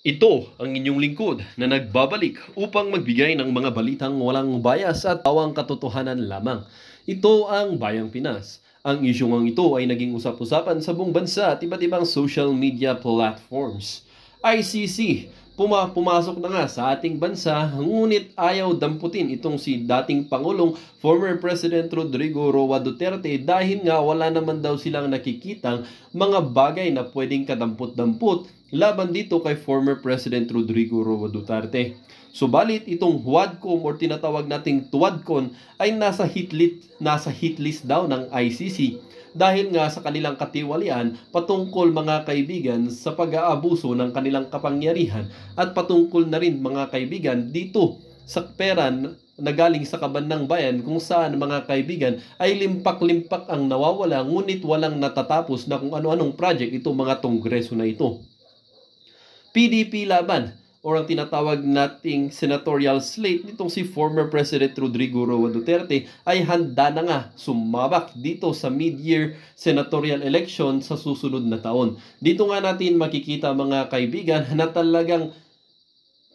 Ito ang inyong lingkod na nagbabalik upang magbigay ng mga balitang walang bias at tawang katotohanan lamang. Ito ang Bayang Pinas. Ang isyong ito ay naging usap-usapan sa buong bansa at iba't ibang social media platforms. ICC, pumasok na nga sa ating bansa, ngunit ayaw damputin itong si dating Pangulong former President Rodrigo Roa Duterte dahil nga wala naman daw silang nakikitang mga bagay na pwedeng kadampot-dampot laban dito kay former President Rodrigo Roa Duterte. Subalit itong HUADCOM or tinatawag nating TUADCON ay nasa hit list daw ng ICC dahil nga sa kanilang katiwalian patungkol mga kaibigan sa pag-aabuso ng kanilang kapangyarihan at patungkol na rin mga kaibigan dito sa pera na galing sa kaban ng bayan kung saan mga kaibigan ay limpak-limpak ang nawawala ngunit walang natatapos na kung ano-anong project itong mga kongreso na ito. PDP laban o ang tinatawag nating senatorial slate nitong si former President Rodrigo Roa Duterte ay handa na nga sumabak dito sa mid-year senatorial election sa susunod na taon. Dito nga natin makikita mga kaibigan na talagang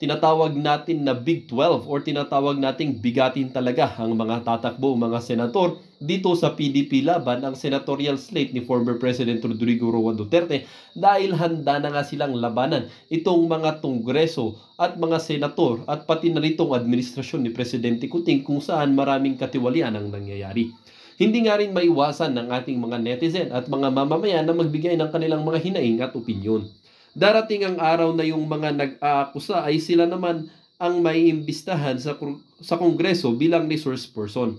tinatawag natin na Big 12 or tinatawag nating bigatin talaga ang mga tatakbo, mga senator dito sa PDP laban ang senatorial slate ni former President Rodrigo Roa Duterte dahil handa na nga silang labanan itong mga kongreso at mga senator at pati na ritong administrasyon ni Presidente Kuting kung saan maraming katiwalian ang nangyayari. Hindi nga rin maiwasan ng ating mga netizen at mga mamamayan na magbigay ng kanilang mga hinaing at opinyon. Darating ang araw na yung mga nag-aakusa ay sila naman ang may imbistahan sa kongreso bilang resource person.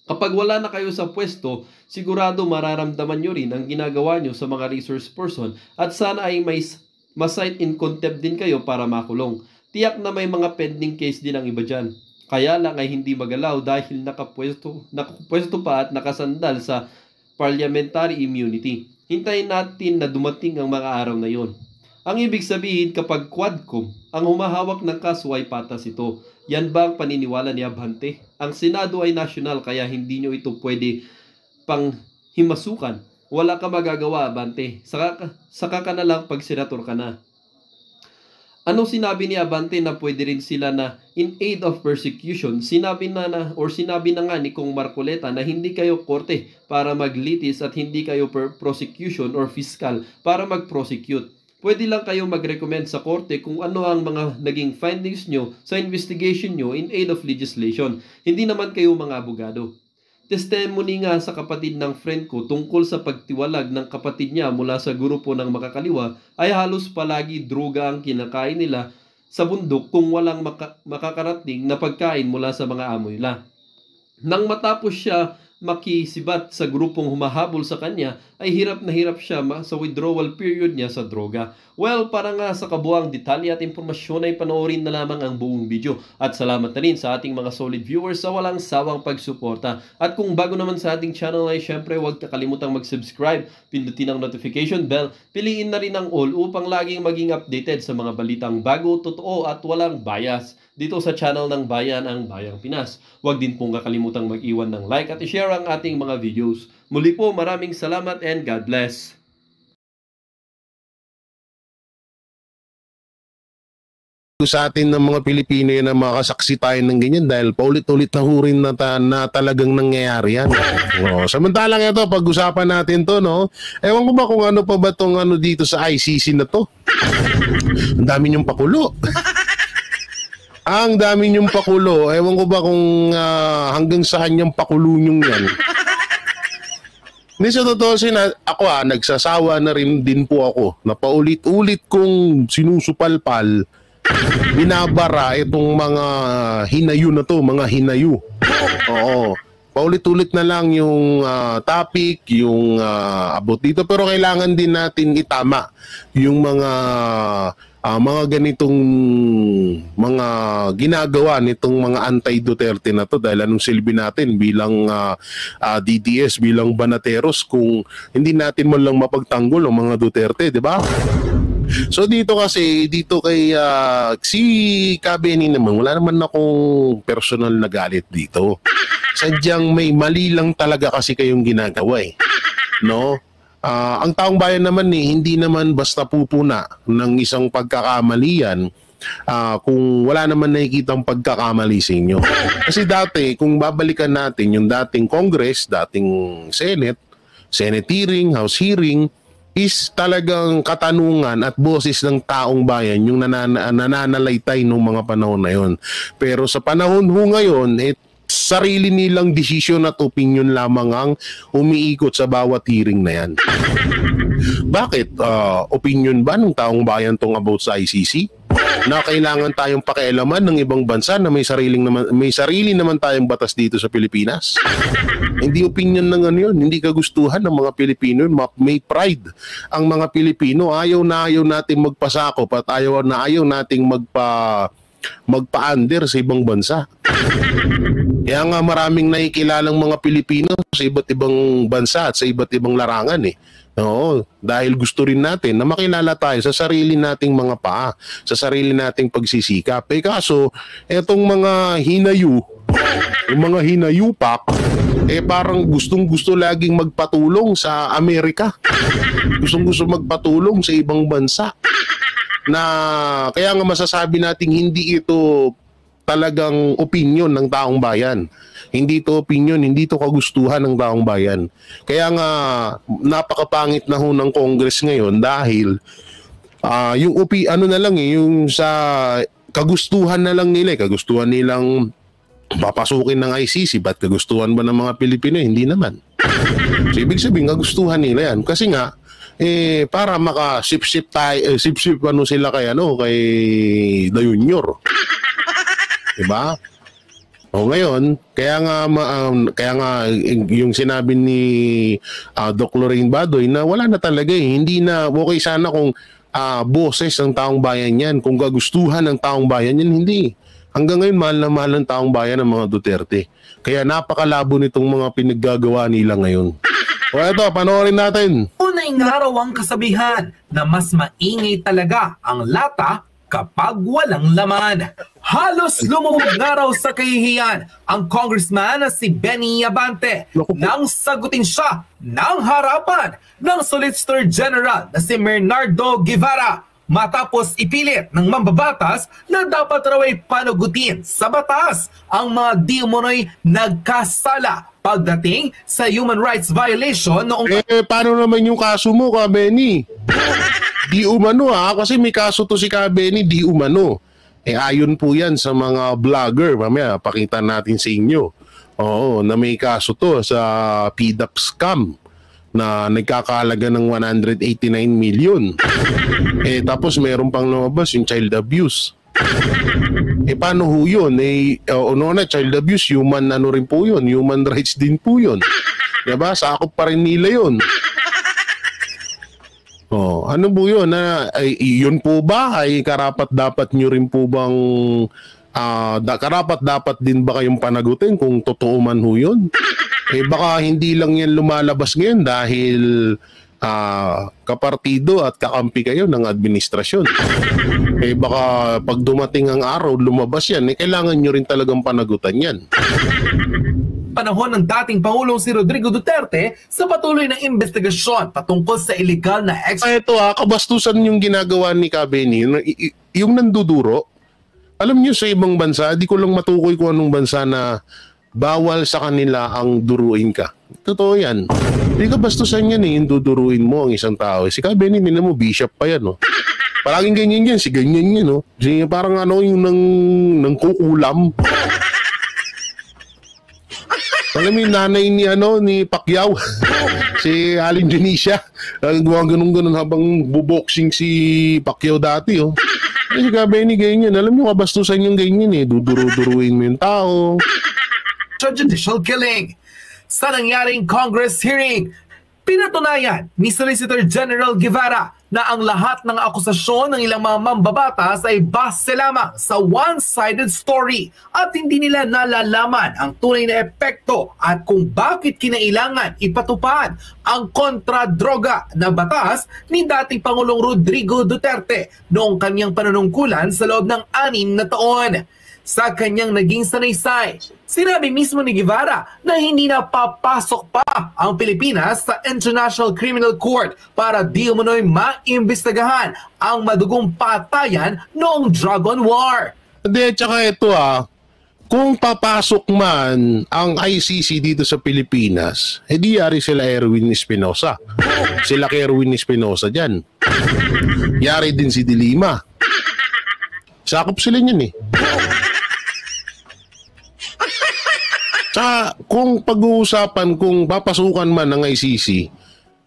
Kapag wala na kayo sa pwesto, sigurado mararamdaman nyo rin ang ginagawa nyo sa mga resource person at sana ay may ma-cite in contempt din kayo para makulong. Tiyak na may mga pending case din ang iba dyan. Kaya lang ay hindi magalaw dahil nakapwesto pa at nakasandal sa parliamentary immunity. Hintayin natin na dumating ang mga araw na yon. Ang ibig sabihin kapag QUADCOM, ang humahawak ng kaso ay patas ito. Yan ba ang paniniwala ni Abante? Ang Senado ay national kaya hindi nyo ito pwede pang himasukan. Wala ka magagawa, Abante. Saka ka na lang pag senator ka na. Anong sinabi ni Abante na pwede rin sila na in aid of persecution? Sinabi na nga ni Kong Marcoleta na hindi kayo korte para maglitis at hindi kayo prosecution or fiscal para mag-prosecute. Pwede lang kayo mag-recommend sa korte kung ano ang mga naging findings nyo sa investigation nyo in aid of legislation. Hindi naman kayo mga abogado. Testimony nga sa kapatid ng friend ko tungkol sa pagtiwalag ng kapatid niya mula sa grupo ng makakaliwa ay halos palagi droga ang kinakain nila sa bundok kung walang makakarating na pagkain mula sa mga amo nila. Nang matapos siya makisibat sa grupong humahabol sa kanya, ay hirap na hirap siya sa withdrawal period niya sa droga. Well, para nga sa kabuang detalye at impormasyon ay panoorin na lamang ang buong video. At salamat na rin sa ating mga solid viewers sa walang sawang pagsuporta. At kung bago naman sa ating channel ay syempre huwag kakalimutang mag-subscribe, pindutin ang notification bell, piliin na rin ang all upang laging maging updated sa mga balitang bago, totoo at walang bias dito sa channel ng Bayan ang Bayang Pinas. Huwag din pong kakalimutang mag-iwan ng like at i-share ang ating mga videos. Muli po maraming salamat and God bless. Sa atin ng mga Pilipino yan na makasaksi tayo ng ganyan dahil paulit-ulit na hurin na talagang nangyayari yan. Samantalang ito, pag-usapan natin to, no? Ewan ko ba kung ano pa ba tong ano dito sa ICC na to? Ang dami niyong pakulo. Ang dami niyong pakulo. Ewan ko ba kung hanggang saan yung pakulo niyong yan. Hindi sa totoo ako nagsasawa na rin din po ako na paulit-ulit kong sinusupalpal binabara itong mga hinayu na to, mga hinayu. Oo. Paulit-ulit na lang yung topic, yung about dito. Pero kailangan din natin itama yung mga ganitong mga ginagawa nitong mga anti-Duterte na to dahil anong silbi natin bilang DDS, bilang banateros kung hindi natin man lang mapagtanggol ang mga Duterte, di ba? So dito kasi, dito kay si Kabeni naman, wala naman akong personal na galit dito. Sadyang may mali lang talaga kasi kayong ginagawa eh. No? Ang taong bayan naman hindi naman basta pupuna ng isang pagkakamali yan kung wala naman nakikitang pagkakamali sa inyo. Kasi dati, kung babalikan natin yung dating Congress, dating Senate hearing, House hearing, is talagang katanungan at boses ng taong bayan yung nananalaytay ng mga panahon na yun. Pero sa panahon ho ngayon, sarili nilang desisyon at opinion lamang ang umiikot sa bawat hearing na yan. Bakit? Opinion ba ng taong bayan tong about sa ICC? Na kailangan tayong pakialaman ng ibang bansa na may sarili naman tayong batas dito sa Pilipinas? Hindi opinion ng ano yun, hindi kagustuhan ng mga Pilipino, may pride ang mga Pilipino. Ayaw nating magpasakop at ayaw nating magpa-under sa ibang bansa. Kaya nga maraming nakikilalang mga Pilipino sa iba't ibang bansa at sa iba't ibang larangan Oo, dahil gusto rin natin na makilala tayo sa sarili nating mga paa, sa sarili nating pagsisikap. Kaso, etong mga yung mga hinayupak, parang gustong-gusto laging magpatulong sa Amerika. Gustong-gusto magpatulong sa ibang bansa. Na kaya nga masasabi nating hindi ito talagang opinion ng taong bayan. Hindi ito opinion, hindi ito kagustuhan ng taong bayan. Kaya nga napakapangit na ho ng Congress ngayon dahil yung sa kagustuhan na lang nila, kagustuhan nilang papasukin ng ICC, ba't kagustuhan ba ng mga Pilipino? Hindi naman. So, ibig sabihin, kagustuhan nila yan. Kasi nga, para maka-sip-sip sila kay The Junior. Diba? O ngayon, kaya nga yung sinabi ni Doc Lorraine Badoy na wala na talaga hindi na okay sana kung boses ng taong bayan yan, kung kagustuhan ng taong bayan yan, hindi. Hanggang ngayon, mahal na mahal ng taong bayan ng mga Duterte. Kaya napakalabo nitong mga pinaggagawa nila ngayon. O eto, panoorin natin. Unang araw ang kasabihan na mas maingay talaga ang lata kapag walang laman. Halos lumubog nga raw sa kahihiyan ang congressman na si Benny Abante nang sagutin siya ng harapan ng Solicitor General na si Bernardo Guevara matapos ipilit ng mambabatas na dapat raw ay panugutin sa batas ang mga di umano'y nagkasala pagdating sa human rights violation noong... Paano naman yung kaso mo, Ka Benny? Di umano kasi may kaso to si Ka Benny, di umano. Ayon po yan sa mga vlogger, mamaya pakita natin sa inyo. Oo, na may kaso to sa PDAP scam na nagkakahalaga ng 189 million. Tapos meron pang lumabas yung child abuse. Paano ho yun? Child abuse, human rin po yun. Human rights din po yun. Diba? Sakop pa rin nila yun. Ano po yun? Yun po ba ay karapat-dapat nyo rin po bang karapat-dapat din ba kayong panagutin kung totoo man ho yun? Baka hindi lang yan lumalabas ngayon dahil kapartido at kakampi kayo ng administrasyon. Baka pag dumating ang araw, lumabas yan, kailangan nyo rin talagang panagutan yan. Panahon ng dating Pangulong si Rodrigo Duterte sa patuloy na investigasyon patungkol sa illegal na Ito kabastusan yung ginagawa ni Ka Benny, yung nanduduro. Alam niyo sa ibang bansa, di ko lang matukoy kung anong bansa na bawal sa kanila ang duruin ka. Totoo yan. Hindi ka bastusan yan yung duduruin mo ang isang tao. Si Ka Benny, nila mo, bishop pa yan. Palaging ganyan yan, si ganyan yan. Parang yung nang kukulam. Alam mo yung nanay ni Pacquiao, si Alin Dionisio, ganun-ganun habang buboxing si Pacquiao dati. Si Ka Benny ganyan. Alam mo, kabastusan yung ganyan duduru-duruin mo yung tao. Judicial killing. Sa nangyaring Congress hearing, pinatunayan ni Solicitor General Guevara na ang lahat ng akusasyon ng ilang mga mambabatas ay base lamang sa one-sided story at hindi nila nalalaman ang tunay na epekto at kung bakit kinailangan ipatupad ang kontra-droga na batas ni dating Pangulong Rodrigo Duterte noong kanyang panunungkulan sa loob ng 6 na taon. sa kanyang naging sanaysay. Sinabi mismo ni Guevara na hindi na papasok pa ang Pilipinas sa International Criminal Court para di umano'y maimbestagahan ang madugong patayan noong Dragon War. Hindi, tsaka ito kung papasok man ang ICC dito sa Pilipinas, di yari sila Erwin Espinosa. Sila kay Erwin Espinosa dyan. Yari din si De Lima. Sakop sila niyan Tsaka kung pag-uusapan kung papasukan man ng ICC,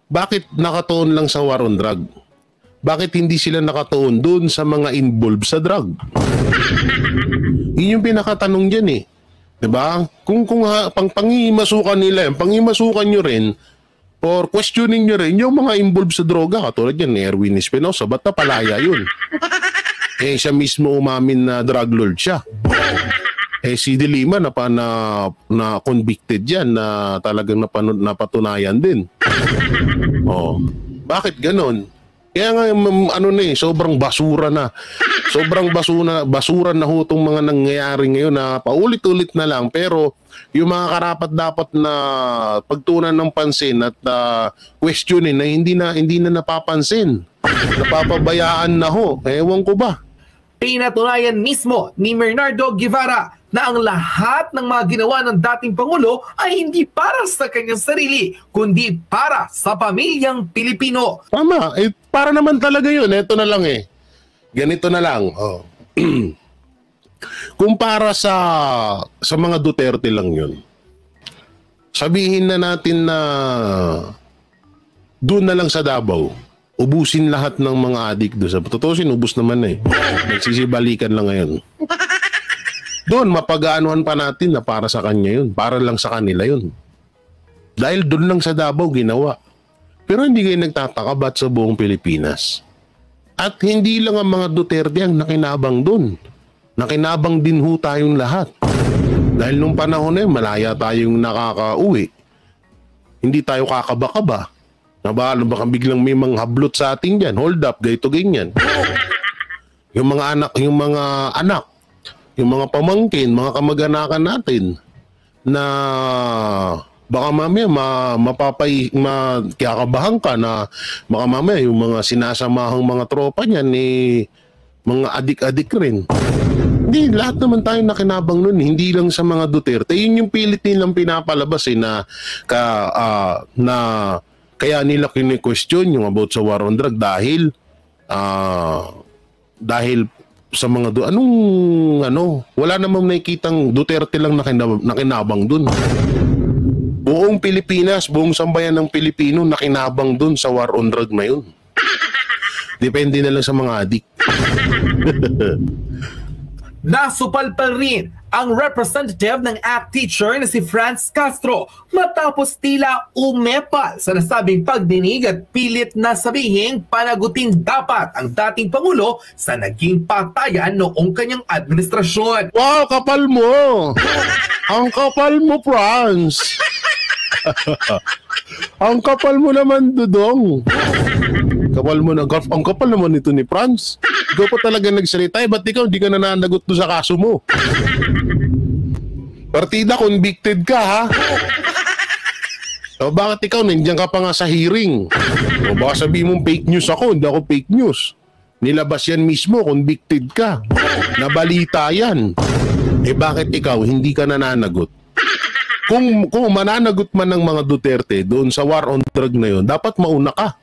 bakit nakatuon lang sa war on drug? Bakit hindi sila nakatuon doon sa mga involved sa drug? Yun yung pinakatanong dyan Diba? Kung pangimasukan nila yan, pangimasukan nyo rin or questioning nyo rin yung mga involved sa droga. Katulad yan ni Erwin Espinosa, ba't napalaya yun? Siya mismo umamin na drug lord siya. Si De Lima na convicted yan na talagang napatunayan din. Bakit ganon? Kaya nga sobrang basura na. Sobrang basura na ho itong mga nangyayari ngayon na paulit-ulit na lang. Pero yung mga karapat-dapat na pagtunan ng pansin at questionin na hindi na napapansin. Napapabayaan na ho. Ewan ko ba? Pinatunayan mismo ni Bernardo Guevara na ang lahat ng mga ginawa ng dating Pangulo ay hindi para sa kanyang sarili, kundi para sa pamilyang Pilipino. Tama. Para naman talaga yun. Ito na lang Ganito na lang. Kung para sa mga Duterte lang yun, sabihin na natin na doon na lang sa Davao, ubusin lahat ng mga adik doon. Sa totoo, ubus naman nagsisibalikan lang ngayon. Doon, mapag-aanuhan pa natin na para sa kanya yun. Para lang sa kanila yun. Dahil doon lang sa Davao ginawa. Pero hindi kayo nagtataka ba't sa buong Pilipinas? At hindi lang ang mga Duterte ang nakinabang doon. Nakinabang din ho tayong lahat. Dahil nung panahon malaya tayong nakakauwi. Hindi tayo kakaba-kaba. Nabalo baka biglang may mga hablot sa atin dyan. Hold up, gayto ganyan. Yung mga anak, yung mga pamangkin, mga kamag-anakan natin na baka mamaya kakabahan ka na baka mamaya yung mga sinasamahang mga tropa niyan mga adik-adik rin. Hindi, lahat naman tayo nakinabang nun. Hindi lang sa mga Duterte. Yun yung pilit nilang pinapalabas na kaya nila kini-question yung about sa war on drug dahil sa mga wala namang nakikitang Duterte lang nakinabang dun. Buong Pilipinas, buong sambayan ng Pilipino nakinabang dun sa war on drug na yun. Depende na lang sa mga adik. Nasupalpal rin ang representative ng ACT teacher na si Franz Castro matapos tila umepal sa nasabing pagdinig at pilit na sabihing panagutin dapat ang dating Pangulo sa naging patayan noong kanyang administrasyon. Wow, kapal mo! Ang kapal mo, Franz! Ang kapal mo naman, Dudong. Ang kapal naman ito ni Franz. Ikaw pa talaga nagsalita. Ba't ikaw hindi ka nananagot doon sa kaso mo? Partida, convicted ka, ha? O bakit ikaw nandiyan ka pa nga sa hearing? O baka sabihin mong fake news ako, hindi ako fake news. Nilabas yan mismo, convicted ka. Nabalita yan. Bakit ikaw hindi ka nananagot? Kung mananagot man ng mga Duterte doon sa war on drug na yun, dapat mauna ka.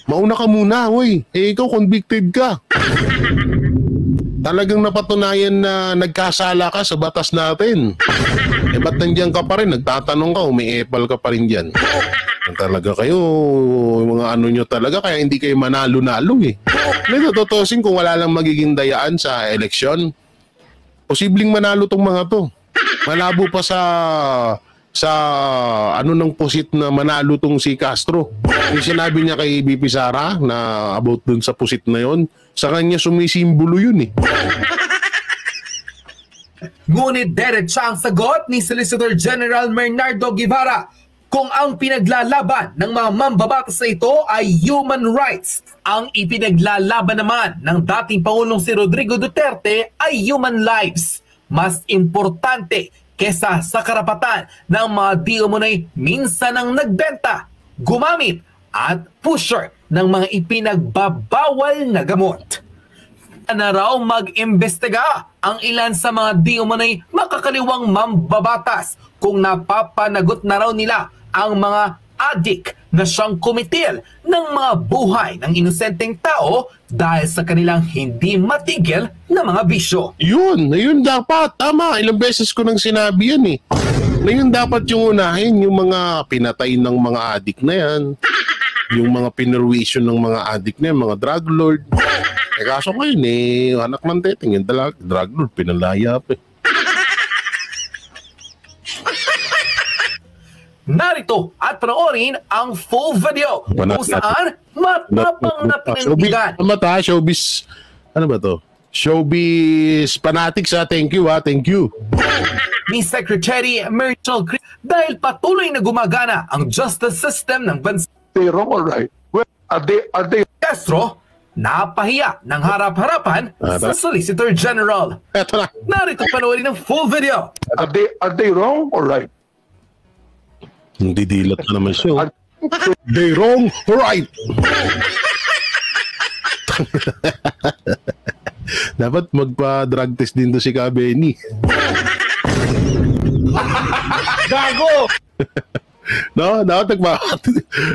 Mauna ka muna, hoy. Ikaw convicted ka. Talagang napatunayan na nagkasala ka sa batas natin. Ba't nandiyan ka pa rin? Nagtatanong ka, umiepal ka pa rin dyan. Talaga kayo, mga nyo talaga, kaya hindi kayo manalo-nalo Nito, totosin kung wala lang magiging dayaan sa eleksyon, posibleng manalo tong mga to. Malabo pa sa ng pusit na manalo tong si Castro. Yung sinabi niya kay BP Sara na about dun sa pusit na yon, sa kanya sumisimbolo yun Ngunit diretsa ang sagot ni Solicitor General Bernardo Guevara. kung ang pinaglalaban ng mga mambabatas na ito ay human rights, ang ipinaglalaban naman ng dating Pangulong si Rodrigo Duterte ay human lives. Mas importante kesa sa karapatan ng mga di umunay minsan ang nagbenta, gumamit at pusher ng mga ipinagbabawal na gamot. Na raw mag-imbestiga ang ilan sa mga di umunay makakaliwang mambabatas kung napapanagot na raw nila ang mga adik na siyang kumitil ng mga buhay ng inosenteng tao dahil sa kanilang hindi matigil na mga bisyo. Yun dapat. Tama, ilang beses ko nang sinabi yan eh. Na yun dapat yung unahin, yung mga pinatay ng mga adik na yan. Yung mga pinurwisyon ng mga adik na yan, mga drug lord. Kaso ngayon anak ng teteng, yung drug lord, pinalaya pa eh. Narito at panoorin ang full video kung saan matapang na pinanindigan. Showbiz, ano ba to? Showbiz fanatics thank you thank you. Ni Secretary Myrtle Cruz dahil patuloy na gumagana ang justice system ng bansa. They wrong or right? Well, are they Castro, napahiya ng harap-harapan sa Solicitor General. Eto na. Narito panoorin ang full video. are they wrong or right? Hindi dilat na naman siya. They wrong, right. Dapat magpa-drug test din to si Kabeni. Gago! No, dapat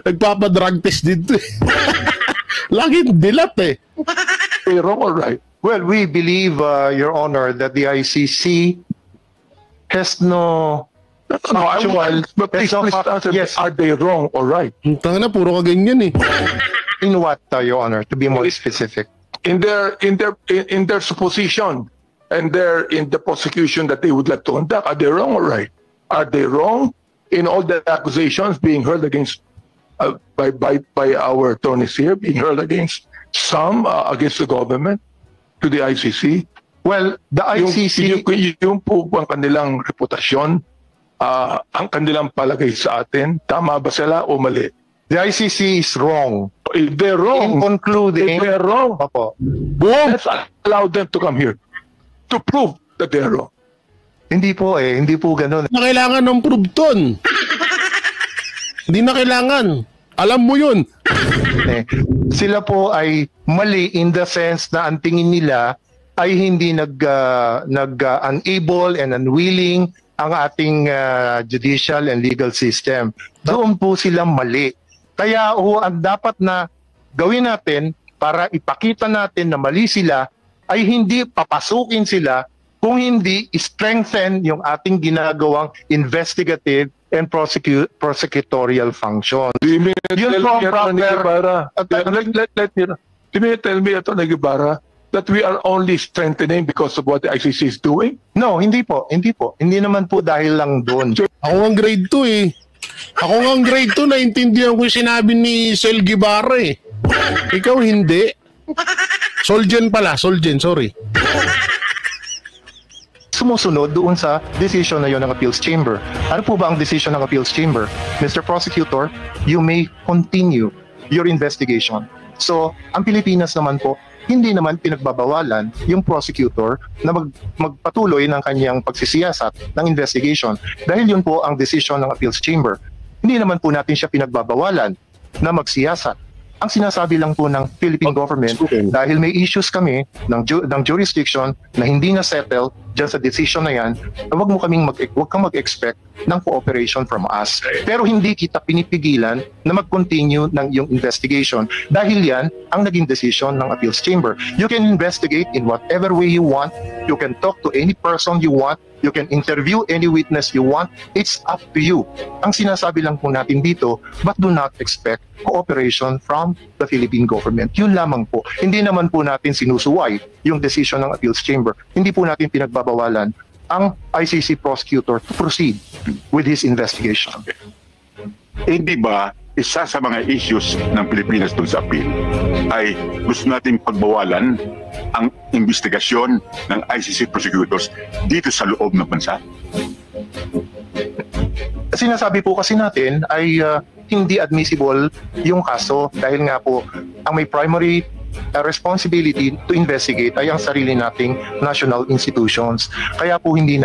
nagpapa-drug test din to eh. Laging dilat eh. They wrong or right? Well, we believe, Your Honor, that the ICC has no... No, but please answer. Yes. Are they wrong or right? Tanga na, puro ka ganyan eh. In what, Your Honor, to be more specific? In their supposition and in the prosecution that they would like to conduct, are they wrong or right? Are they wrong in all the accusations being heard against by our attorneys here, being heard against some against the government to the ICC? Well, the ICC... Yung po ang kanilang reputasyon, ang kanilang palagay sa atin, tama ba sila o mali? The ICC is wrong. If they're wrong, In concluding... if they're wrong, Opo. Boom! let's allow them to come here to prove that they're wrong. Hindi po hindi po ganun. Na kailangan ng proof ton. Hindi na kailangan. Alam mo yun. Sila po ay mali in the sense na ang tingin nila ay hindi unable and unwilling ang ating judicial and legal system. Doon po sila mali. Kaya ang dapat na gawin natin para ipakita natin na mali sila ay hindi papasukin sila, kung hindi strengthen yung ating ginagawang investigative and prosecutorial function. Do you mean Yun tell po me, ang Atty. proper- Guevara, do you mean tell me, Atty. Guevara, that we are only strengthening because of what the ICC is doing? No, hindi po. Hindi po. Hindi naman po dahil lang doon. Ako ang grade 2 eh. Ako ang grade 2, naintindihan ko yung sinabi ni Sel Guevara eh. Ikaw hindi. Solgen pala, sorry. Sumusunod doon sa decision na yon ng Appeals Chamber. Ano po ba ang decision ng Appeals Chamber? Mr. Prosecutor, you may continue your investigation. So, ang Pilipinas naman po, hindi naman pinagbabawalan yung prosecutor na magpatuloy ng kanyang pagsisiyasat ng investigation. Dahil yun po ang decision ng Appeals Chamber. Hindi naman po natin siya pinagbabawalan na magsiyasat. Ang sinasabi lang po ng Philippine government, dahil may issues kami ng jurisdiction na hindi na settle dyan sa decision na yan, na wag kang mag-expect ng cooperation from us. Pero hindi kita pinipigilan na mag-continue ng iyong investigation dahil yan ang naging decision ng Appeals Chamber. You can investigate in whatever way you want. You can talk to any person you want. You can interview any witness you want. It's up to you. Ang sinasabi lang po natin dito, but do not expect cooperation from the Philippine government. Yun lamang po. Hindi naman po natin sinusuway yung decision ng Appeals Chamber. Hindi po natin pinagbabawalan ang ICC prosecutor to proceed with his investigation. Di ba, isa sa mga issues ng Pilipinas doon sa appeal ay gusto natin pagbawalan ang investigasyon ng ICC prosecutors dito sa loob ng bansa? sinasabi po kasi natin ay hindi admissible yung kaso dahil nga po ang may primary responsibility to investigate ay ang sarili nating national institutions. Kaya po hindi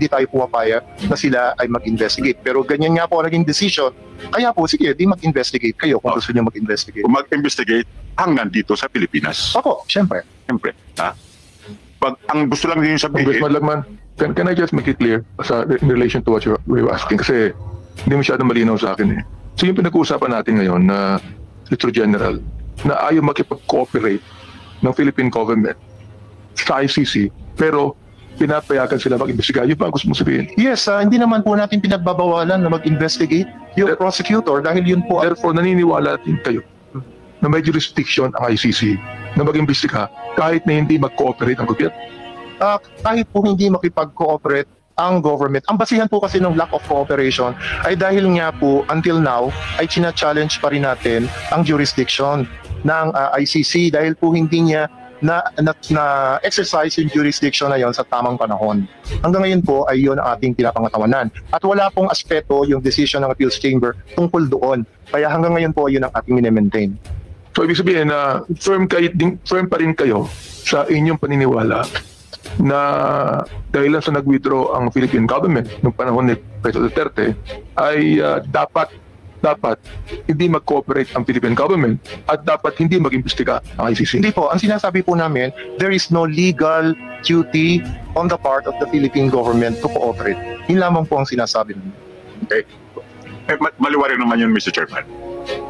tayo pumapayag na sila ay mag-investigate. Pero ganyan nga po ang naging decision. Kaya po sige, di mag-investigate kayo kung gusto niyo mag-investigate. Kung mag-investigate hanggang dito sa Pilipinas. Opo, syempre. Siyempre. Pag ang gusto lang din sabihin, Congressman Lagman, can I just make it clear in relation to what you were asking? Kasi hindi masyadong malinaw sa akin eh. So yung pinag-uusapan natin ngayon na Secretary General na ayaw makipag-cooperate ng Philippine government sa ICC pero pinapayagan sila mag-imbestiga. Yun ba ang gusto mong sabihin? Yes, hindi naman po natin pinagbabawalan na mag-investigate yung prosecutor dahil yun po. Therefore, naniniwala din kayo na may jurisdiction ang ICC na mag-imbestiga kahit na hindi mag-cooperate ang gobyerno. Kahit po hindi makipag-cooperate ang government. Ang basihan po kasi ng lack of cooperation ay dahil nga po until now ay china-challenge pa rin natin ang jurisdiction ng ICC dahil po hindi niya na exercise yung jurisdiction na yon sa tamang panahon. Hanggang ngayon po ay yun ang ating pinapangatawanan. At wala pong aspeto yung decision ng Appeals Chamber tungkol doon. Kaya hanggang ngayon po yun ang ating minemaintain. So ibig sabihin na firm pa rin kayo sa inyong paniniwala na dahil lang sa nag-withdraw ang Philippine government noong panahon ni President Duterte ay dapat hindi mag-cooperate ang Philippine government at dapat hindi mag-imbestiga ang ICC. Hindi po. Ang sinasabi po namin, there is no legal duty on the part of the Philippine government to cooperate. Yun lamang po ang sinasabi namin. okay, maliwanag naman yun, Mr. Chairman,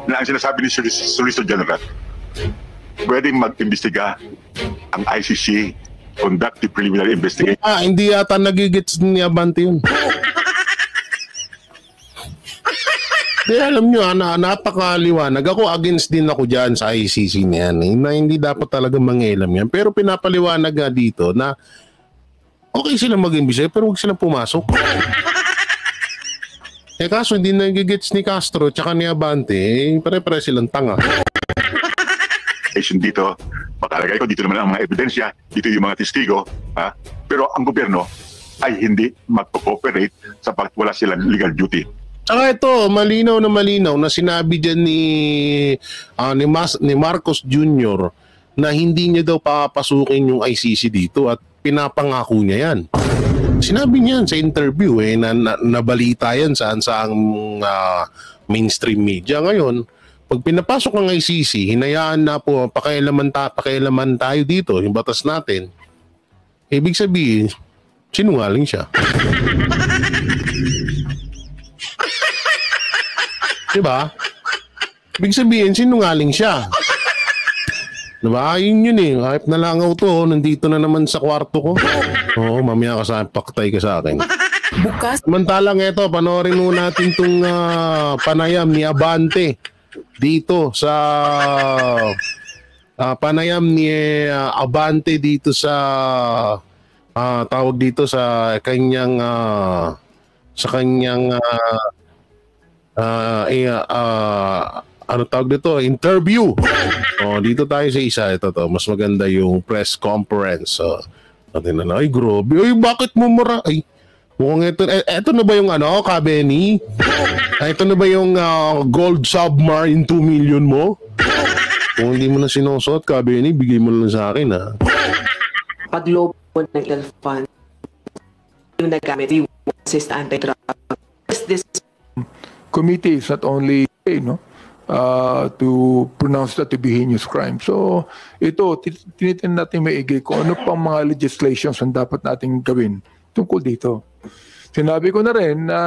na ang sinasabi ni Solicitor General, pwedeng mag-imbestiga ang ICC, conduct the preliminary investigation. Hindi yata nagigits ni Abante yun. Di alam nyo, napakaliwanag. Ako against din ako dyan sa ICC niyan. Na hindi dapat talaga mangialam yan. Pero pinapaliwanag nga dito na okay silang mag-imbestiga pero huwag silang pumasok. Kaso hindi nagigits ni Castro tsaka ni Abante, pare-pare silang tanga. Dito, makalagay ko, dito naman ang mga ebidensya, dito yung mga testigo, pero ang gobyerno ay hindi mag-cooperate sapagkat wala silang legal duty. Saka ito, malinaw na sinabi dyan ni Marcos Jr. na hindi niya daw papasukin yung ICC dito at pinapangako niya yan. Sinabi niyan sa interview na nabalita yan sa mainstream media. Ngayon, pag pinapasok ng ICC, hinayaan na po pakialaman tayo dito, yung batas natin. Ibig sabihin, sinungaling siya. Diba? Ibig sabihin, sinungaling siya. Diba? Yun eh. Kahit nalangaw to, nandito na naman sa kwarto ko. Oo, mamaya paktay ka sa akin. Bukas. Samantalang ito, panoorin muna natin itong panayam ni Abante dito sa panayam ni Abante dito sa tawag dito sa kanyang ano tawag dito? Interview. Dito tayo sa isa. Ito to. Mas maganda yung press conference. Natin na, ay grobe. Ay, bakit mo mura? Ay, mukhang ito na ba yung Kabeni? Ito na ba yung gold submarine 2 million mo? Kung hindi mo na sinusuot, Kabeni, bigay mo lang sa akin, ha? Paglobo ng Delfan, yung nagamit, yung assist anti-drug. This Committee is not only to pronounce that to be heinous crime. So ito, tinitin natin maigi kung ano pang mga legislations ang dapat nating gawin tungkol dito. Sinabi ko na rin na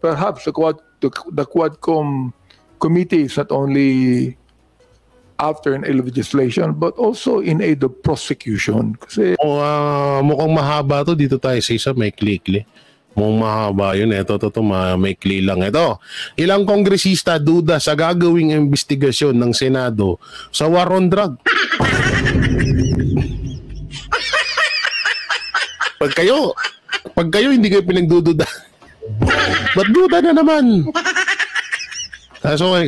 perhaps the Quadcom committee is not only after an aid of legislation but also in aid of prosecution. Kasi mukhang mahaba to. Dito tayo sa isa, may klikli. Mukhang mahaba yun. Ito, may kli lang. Ito, ilang kongresista duda sa gagawing investigasyon ng Senado sa war on drug. Pag kayo hindi kayo pinagdududa, ba't duda na naman?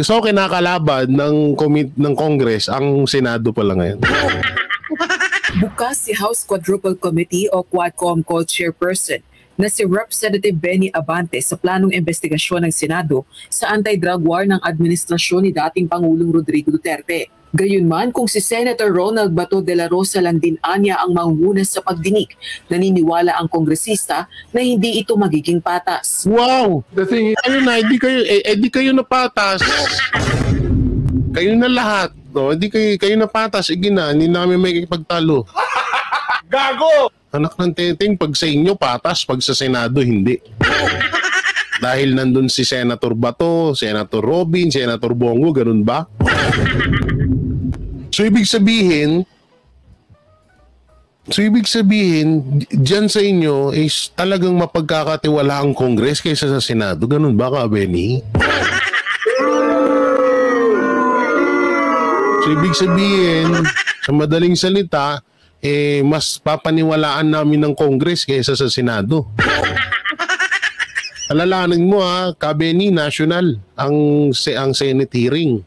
So kinakalaban ng Congress ang Senado pala ngayon. Bukas si House Quadruple Committee o Quadcom co-chairperson na si Representative Benny Abante sa planong investigasyon ng Senado sa anti-drug war ng administrasyon ni dating Pangulong Rodrigo Duterte. Gayunman, kung si Senator Ronald Bato de la Rosa lang din anya ang mangunguna sa pagdinig, naniniwala ang kongresista na hindi ito magiging patas. Wow! The thing is, Ayun na, di kayo napatas. Kayo na lahat. No? Hindi kayo napatas. Sige na, hindi namin may ipagtalo. gago! Anak ng teteng, pag sa inyo patas, pag sa Senado hindi. Dahil nandun si Senator Bato, Senator Robin, Senator Bongo, ganun ba? So ibig sabihin, dyan sa inyo is talagang mapagkakatiwala ang Congress kaysa sa Senado. Ganun ba ka, Benny? So ibig sabihin, sa madaling salita, mas papaniwalaan namin ng Congress kaysa sa Senado. Alalahanin mo ha, Benny, national ang Senate hearing.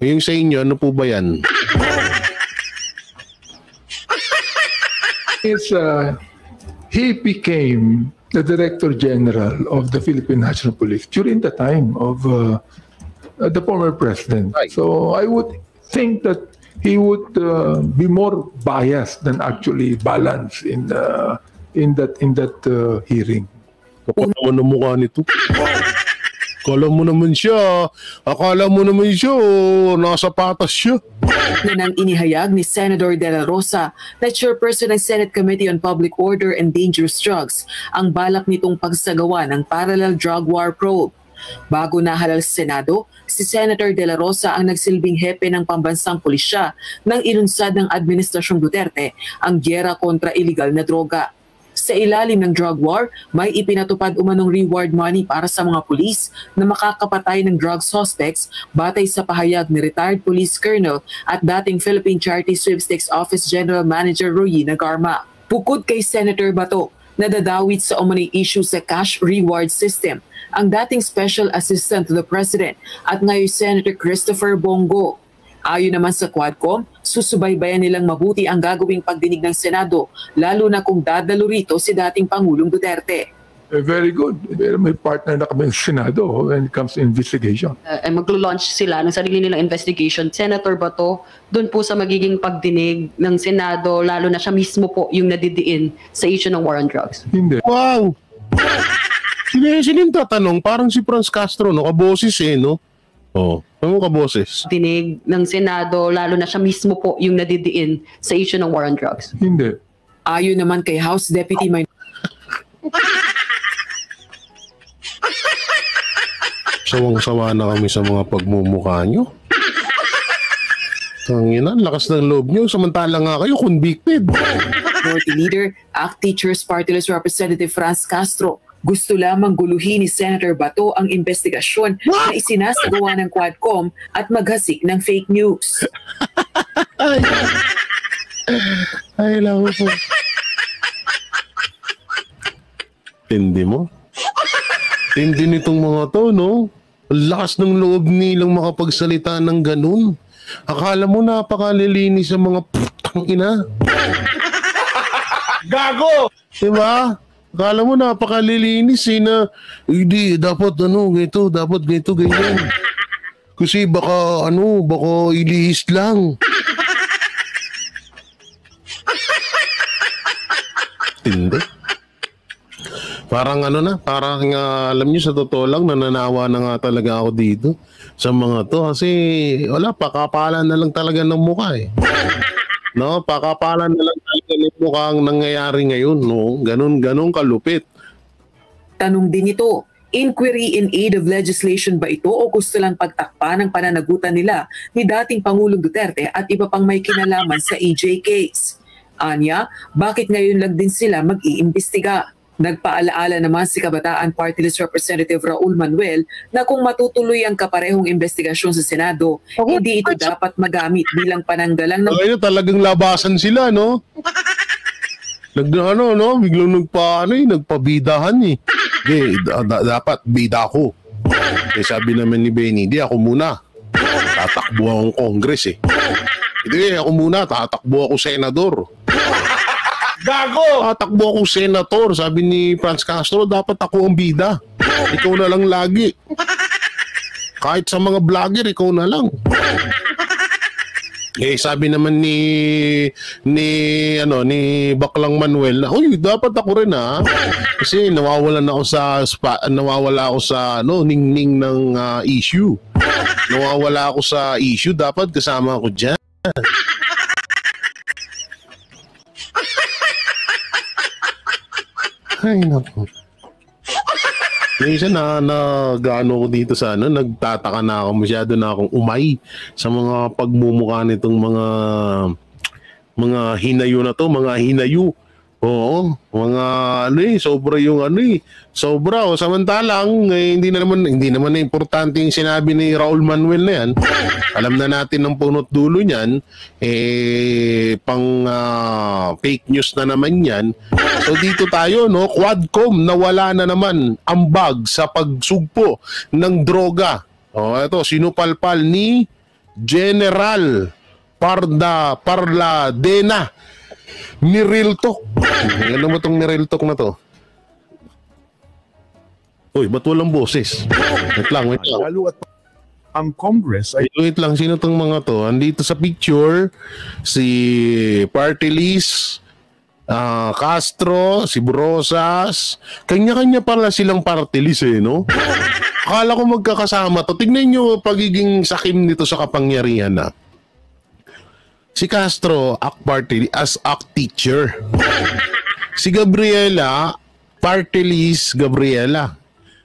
Yung sa inyo, ano po ba yan? He became the Director General of the Philippine National Police during the time of the former president. Right. So I would think that he would be more biased than actually balanced in that hearing. Kapag ano mukha nito? Akala mo naman siya, nasa patas siya. Na nang inihayag ni Senator De La Rosa na chairperson ng Senate Committee on Public Order and Dangerous Drugs ang balak nitong pagsagawa ng parallel drug war probe. Bago nahalal sa Senado, si Senator De La Rosa ang nagsilbing hepe ng pambansang pulisya nang ilunsad ng Administrasyong Duterte ang gyera kontra iligal na droga. Sa ilalim ng drug war, may ipinatupad umanong reward money para sa mga pulis na makakapatay ng drug suspects batay sa pahayag ni retired police colonel at dating Philippine Charity Sweepstakes Office General Manager Royina Garma. Bukod kay Senator Bato, nadadawit sa umano'y issue sa cash reward system ang dating Special Assistant to the President at ngayon Senator Christopher Bongo. Ayon naman sa Quadcom, susubaybayan nilang mabuti ang gagawing pagdinig ng Senado, lalo na kung dadalo rito si dating Pangulong Duterte. Very good. May partner na kami sa Senado when it comes to investigation. Maglo-launch sila ng sarili nilang investigation. Senator Bato, doon po sa magiging pagdinig ng Senado, lalo na siya mismo po yung nadidiin sa issue ng war on drugs. Hindi. Wow! Sino yung tatanong? Parang si Franz Castro, no? Kaboses no? Oh, ano kaboses? Dinig ng Senado, lalo na siya mismo po yung nadidiin sa issue ng war on drugs. Hindi. Ayon naman kay House Deputy Sawang-sawa na kami sa mga pagmumukha nyo. Tangina, lakas ng loob nyo. Samantala nga kayo, convicted. Minority Leader, ACT Teachers Party List Representative Franz Castro, gusto lamang guluhin ni Senator Bato ang investigasyon na isinasagawa ng Quadcom at maghasik ng fake news. Ay, lang po. Tindi mo? Tindi nitong mga to, no? Lakas ng loob nilang makapagsalita ng ganun. Akala mo napakalilinis sa mga putang ina. Gago! Diba? Akala mo napakalilinis na hindi, dapat ganito, dapat ganito, ganyan. Kasi baka ilihis lang. Tindi. Parang parang alam niyo sa totoo lang, nananawa na nga talaga ako dito sa mga to kasi wala, pakapalan na lang talaga ng mukha eh. No, pakapalan na lang talaga ng mukha ang nangyayari ngayon, no? Ganun kalupit. Tanong din ito, inquiry in aid of legislation ba ito o gusto lang pagtakpan ng pananagutan nila ni dating Pangulong Duterte at iba pang may kinalaman sa EJ case? Anya, bakit ngayon lang din sila mag-iimbestiga? Nagpaalaala naman si Kabataan Party List Representative Raul Manuel na kung matutuloy ang kaparehong investigasyon sa Senado, hindi ito dapat magamit bilang pananggalang ng... Ayun, talagang labasan sila, no? Biglang nagpabidahan eh. Dapat bida ako. Sabi naman ni Benny, di ako muna. Tatakbo akong Congress eh. Hindi, ako muna, tatakbo ako senador. Tatakbo akong senator, sabi ni Franz Castro, dapat ako ang bida. Ikaw na lang lagi. Kahit sa mga vlogger, ikaw na lang. Eh sabi naman ni Baklang Manuel na, "Uy, dapat ako rin kasi nawawala ako sa ningning ng issue. Nawawala ako sa issue, dapat kasama ako diyan." Ay, naku. Minsan gaano ko dito sa nagtataka na ako, masyado na akong umay sa mga pagmumukha nitong mga hinayo na to, mga hinayo. Oo, mga sobra yung sobra. Samantalang hindi naman importante yung sinabi ni Raul Manuel na yan. Alam na natin ng punot dulo niyan, pang fake news na naman yan. So dito tayo, Quadcom, nawala na naman ang bag sa pagsugpo ng droga. Ito, sinupalpal ni General Parladena Niriltok. Ano mo itong Niriltok na to? Uy, ba't walang boses? Wait lang. Lalo at ang Congress ay... Wait lang, sino itong mga to? Andito sa picture, si Party List, Castro, si Brosas. Kanya-kanya pala silang party list no? Akala ko magkakasama to. Tignan nyo pagiging sakim nito sa kapangyarihan Si Castro, party as act teacher. Si Gabriela, party list Gabriela.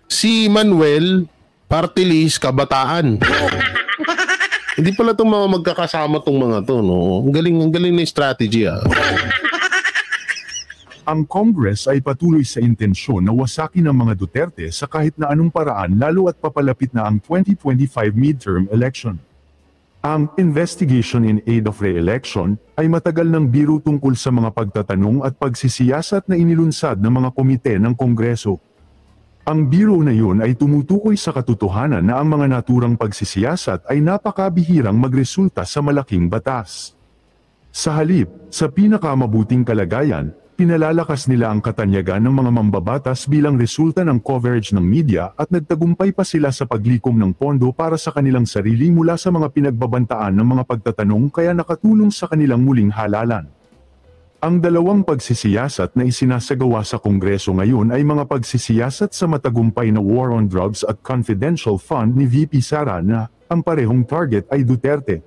Si Manuel, party list kabataan. Hindi pala itong mga magkakasama itong mga to, no? Ang galing na strategy, Ang Congress ay patuloy sa intensyon na wasakin ang mga Duterte sa kahit na anong paraan, lalo at papalapit na ang 2025 midterm election. Ang investigation in aid of re-election ay matagal ng biro tungkol sa mga pagtatanong at pagsisiyasat na inilunsad ng mga komite ng Kongreso. Ang biro na yun ay tumutukoy sa katotohanan na ang mga naturang pagsisiyasat ay napakabihirang magresulta sa malaking batas. Sa halip, sa pinakamabuting kalagayan, pinalalakas nila ang katanyagan ng mga mambabatas bilang resulta ng coverage ng media at nagtagumpay pa sila sa paglikom ng pondo para sa kanilang sarili mula sa mga pinagbabantaan ng mga pagtatanong kaya nakatulong sa kanilang muling halalan. Ang dalawang pagsisiyasat na isinasagawa sa Kongreso ngayon ay mga pagsisiyasat sa matagumpay na war on drugs at confidential fund ni VP Sara na ang parehong target ay Duterte.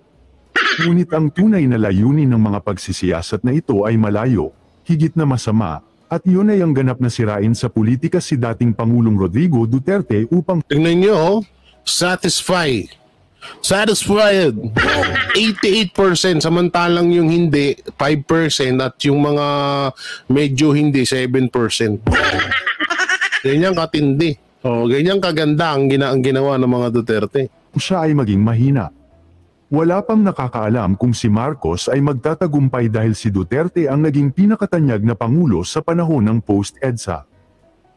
Ngunit ang tunay na layunin ng mga pagsisiyasat na ito ay malayo, higit na masama, at yun ay ang ganap na sirain sa politika si dating Pangulong Rodrigo Duterte upang... Tingnan nyo, satisfied. 88%, samantalang yung hindi, 5%, at yung mga medyo hindi, 7%. Ganyan katindi. Ganyan kaganda ang ginawa ng mga Duterte. Siya ay maging mahina. Wala pang nakakaalam kung si Marcos ay magtatagumpay dahil si Duterte ang naging pinakatanyag na pangulo sa panahon ng post-EDSA.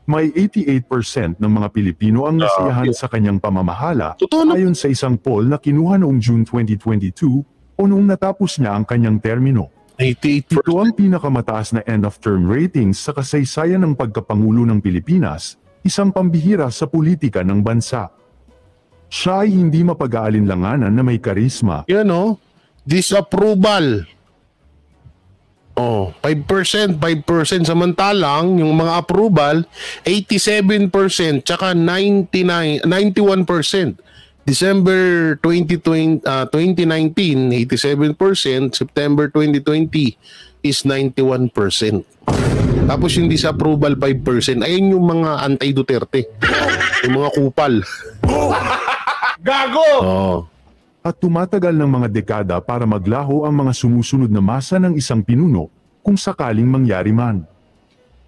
May 88% ng mga Pilipino ang nasiyahan sa kanyang pamamahala ayon sa isang poll na kinuha noong June 2022 o noong natapos niya ang kanyang termino. 88%. Ito ang pinakamataas na end-of-term ratings sa kasaysayan ng pagkapangulo ng Pilipinas, isang pambihira sa politika ng bansa. Siya ay hindi mapag-aalinlanganan na may karisma. Yan disapproval. 5%, samantalang yung mga approval 87% tsaka 91%. December 2019 87%, September 2020 is 91%. Tapos yung disapproval 5%. Ayun yung mga anti-Duterte. Yung mga kupal. Gago! At tumatagal ng mga dekada para maglaho ang mga sumusunod na masa ng isang pinuno, kung sakaling mangyari man.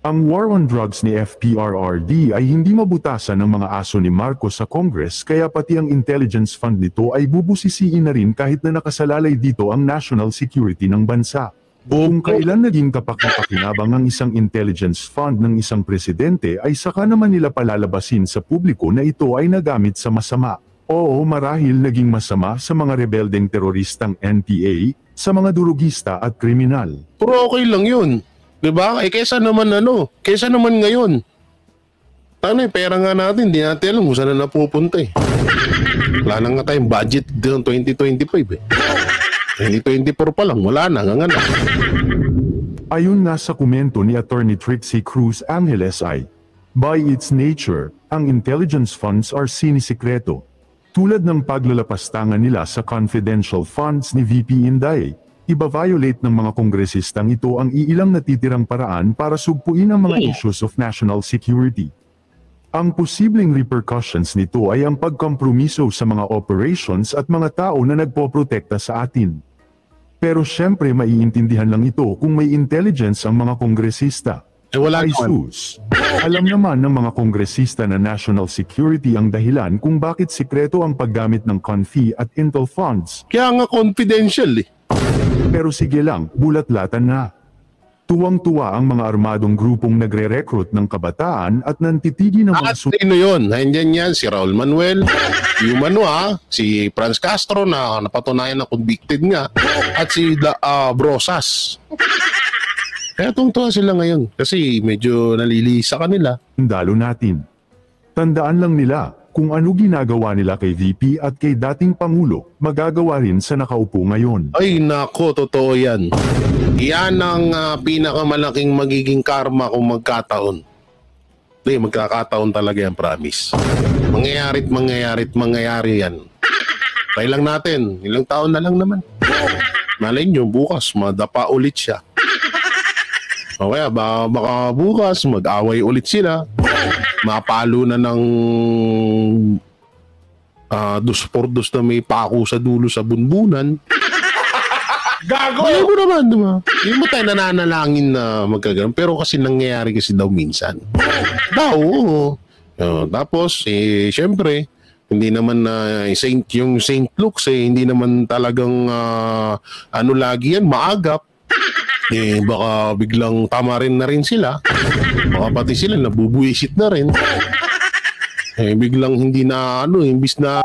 Ang war on drugs ni FPRRD ay hindi mabutasan ng mga aso ni Marcos sa Congress kaya pati ang intelligence fund nito ay bubusisiin na rin kahit na nakasalalay dito ang national security ng bansa. Kung kailan naging kapaki-pakinabang ang isang intelligence fund ng isang presidente ay saka naman nila palalabasin sa publiko na ito ay nagamit sa masama. Oo, marahil naging masama sa mga rebeldeng teroristang NPA, sa mga durugista at kriminal. Pero okay lang yun. Diba? Kaysa naman kaysa naman ngayon. Pera nga natin, di natin alam kung saan na napupunta eh. Wala na nga tayong budget ng 2025 eh. 2024 pa lang, wala na nga na. Ayon nga sa komento ni Attorney Trixie Cruz Angeles ay, by its nature, ang intelligence funds are sinisikreto. Tulad ng paglalapastangan nila sa confidential funds ni VP Inday, iba-violate ng mga kongresistang ito ang iilang natitirang paraan para sugpuin ang mga issues of national security. Ang posibleng repercussions nito ay ang pagkompromiso sa mga operations at mga tao na nagpoprotekta sa atin. Pero syempre maiintindihan lang ito kung may intelligence ang mga kongresista. Wala Ay naman. sus. Alam naman ng mga kongresista na national security ang dahilan kung bakit sikreto ang paggamit ng CONFI at Intel funds. Kaya nga confidential eh. Pero sige lang, bulat-latan na. Tuwang-tuwa ang mga armadong grupong nagre-recruit ng kabataan at nantitigi ng mga At sino yun? Nandiyan yan, si Raul Manuel, yung si Franz Castro na napatunayan na convicted nga, at si Brosas. Kaya tungtuwa sila ngayon kasi medyo nalili sa kanila. sundalo natin. Tandaan lang nila, kung ano ginagawa nila kay VP at kay dating Pangulo, magagawa rin sa nakaupo ngayon. Ay nako, totoo yan. Yan ang pinakamalaking magiging karma kung magkataon. Hindi, magkakataon talaga yan, promise. Mangyayari yan. Try lang natin, ilang taon na lang naman. Malay nyo, bukas, madapa ulit siya. O kaya, baka bukas, mag-away ulit sila. Mapalo na ng 2x2 na may pako sa dulo sa bunbunan. Gago! Ayaw ko naman, diba? Hindi mo tayo nananalangin na magkaganon. Pero kasi nangyayari kasi daw minsan. Oo. Tapos, syempre, hindi naman yung Saint Luke's, hindi naman talagang lagi yan, maagap. Baka biglang tama rin na rin sila. Baka pati sila nabubuisit na rin. Biglang hindi na imbis na